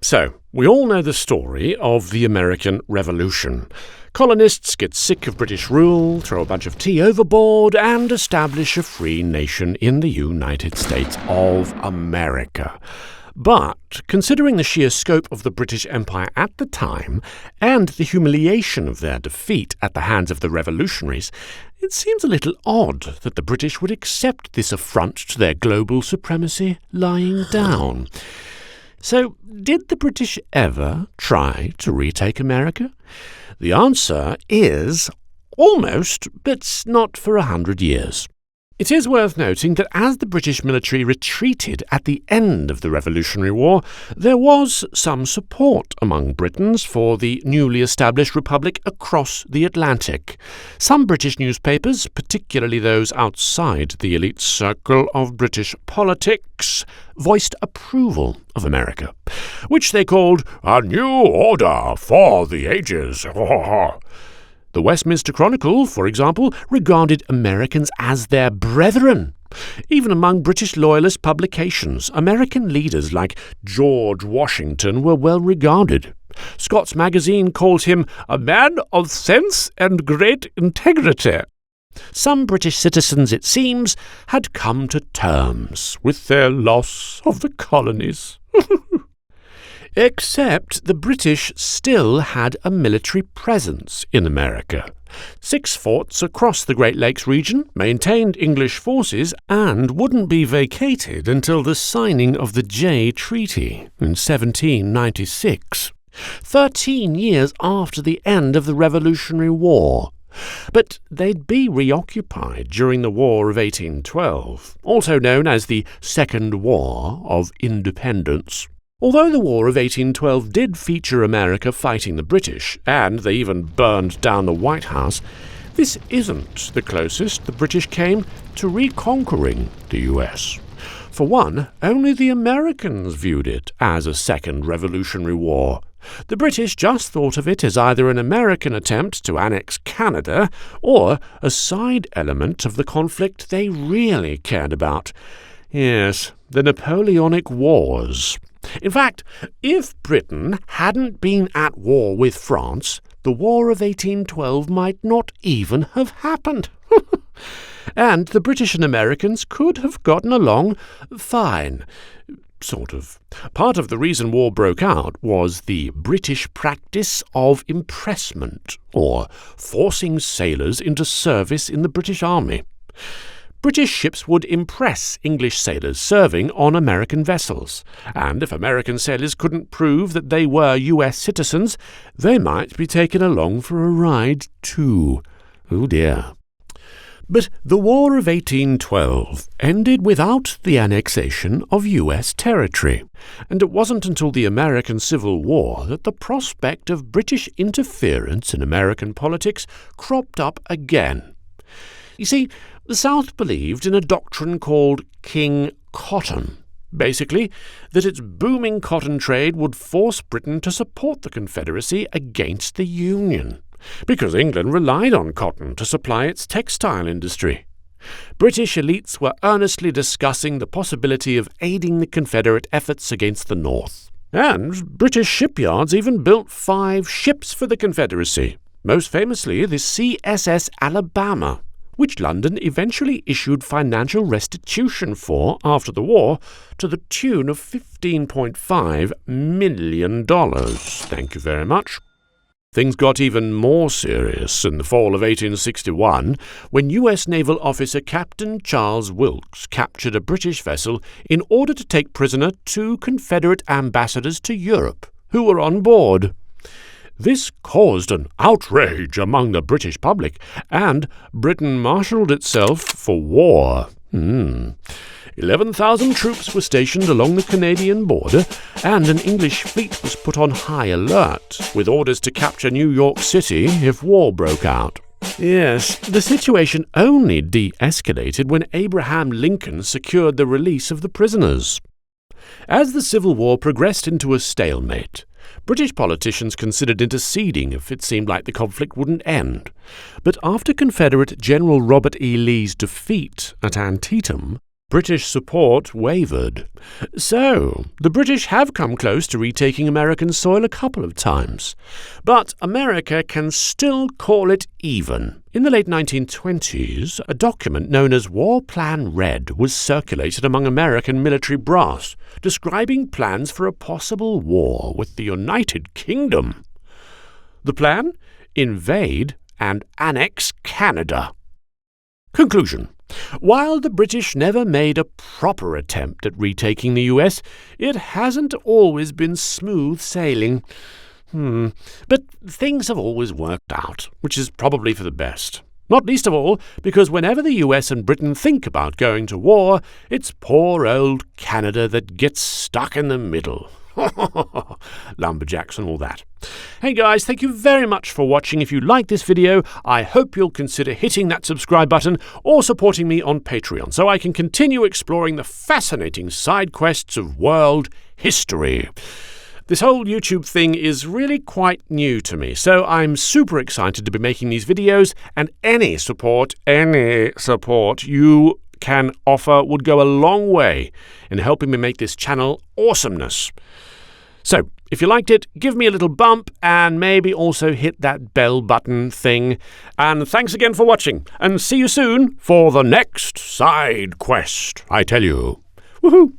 So, we all know the story of the American Revolution. Colonists get sick of British rule, throw a bunch of tea overboard, and establish a free nation in the United States of America. But, considering the sheer scope of the British Empire at the time, and the humiliation of their defeat at the hands of the revolutionaries, it seems a little odd that the British would accept this affront to their global supremacy lying down. So, did the British ever try to retake America? The answer is almost, but not for 100 years. It is worth noting that as the British military retreated at the end of the Revolutionary War, there was some support among Britons for the newly established republic across the Atlantic. Some British newspapers, particularly those outside the elite circle of British politics, voiced approval of America, which they called a new order for the ages. The Westminster Chronicle, for example, regarded Americans as their brethren. Even among British loyalist publications, American leaders like George Washington were well regarded. Scott's Magazine called him a man of sense and great integrity. Some British citizens, it seems, had come to terms with their loss of the colonies. Except the British still had a military presence in America. 6 forts across the Great Lakes region maintained English forces and wouldn't be vacated until the signing of the Jay Treaty in 1796, 13 years after the end of the Revolutionary War. But they'd be reoccupied during the War of 1812, also known as the Second War of Independence. Although the War of 1812 did feature America fighting the British, and they even burned down the White House, this isn't the closest the British came to reconquering the US. For one, only the Americans viewed it as a second Revolutionary War. The British just thought of it as either an American attempt to annex Canada or a side element of the conflict they really cared about. Yes, the Napoleonic Wars. In fact, if Britain hadn't been at war with France, the War of 1812 might not even have happened. And the British and Americans could have gotten along fine. Sort of. Part of the reason war broke out was the British practice of impressment, or forcing sailors into service in the British Army. British ships would impress English sailors serving on American vessels, and if American sailors couldn't prove that they were US citizens, they might be taken along for a ride too. Oh dear. But the War of 1812 ended without the annexation of US territory, and it wasn't until the American Civil War that the prospect of British interference in American politics cropped up again. You see, the South believed in a doctrine called King Cotton. Basically, that its booming cotton trade would force Britain to support the Confederacy against the Union, because England relied on cotton to supply its textile industry. British elites were earnestly discussing the possibility of aiding the Confederate efforts against the North. And British shipyards even built 5 ships for the Confederacy, most famously the CSS Alabama, which London eventually issued financial restitution for after the war to the tune of $15.5 million. Thank you very much. Things got even more serious in the fall of 1861 when U.S. naval officer Captain Charles Wilkes captured a British vessel in order to take prisoner 2 Confederate ambassadors to Europe who were on board. This caused an outrage among the British public, and Britain marshalled itself for war. 11,000 troops were stationed along the Canadian border, and an English fleet was put on high alert, with orders to capture New York City if war broke out. Yes, the situation only de-escalated when Abraham Lincoln secured the release of the prisoners. As the Civil War progressed into a stalemate, British politicians considered interceding if it seemed like the conflict wouldn't end. But after Confederate General Robert E. Lee's defeat at Antietam, British support wavered. So, the British have come close to retaking American soil a couple of times. But America can still call it even. In the late 1920s, a document known as War Plan Red was circulated among American military brass, describing plans for a possible war with the United Kingdom. The plan? Invade and annex Canada. Conclusion. While the British never made a proper attempt at retaking the US, it hasn't always been smooth sailing. But things have always worked out, which is probably for the best. Not least of all because whenever the US and Britain think about going to war, it's poor old Canada that gets stuck in the middle. Lumberjacks and all that. Hey guys, thank you very much for watching. If you like this video, I hope you'll consider hitting that subscribe button or supporting me on Patreon so I can continue exploring the fascinating side quests of world history. This whole YouTube thing is really quite new to me, so I'm super excited to be making these videos, and any support you can offer would go a long way in helping me make this channel awesomeness. So, if you liked it, give me a little bump and maybe also hit that bell button thing. And thanks again for watching, and see you soon for the next side quest, I tell you. Woohoo!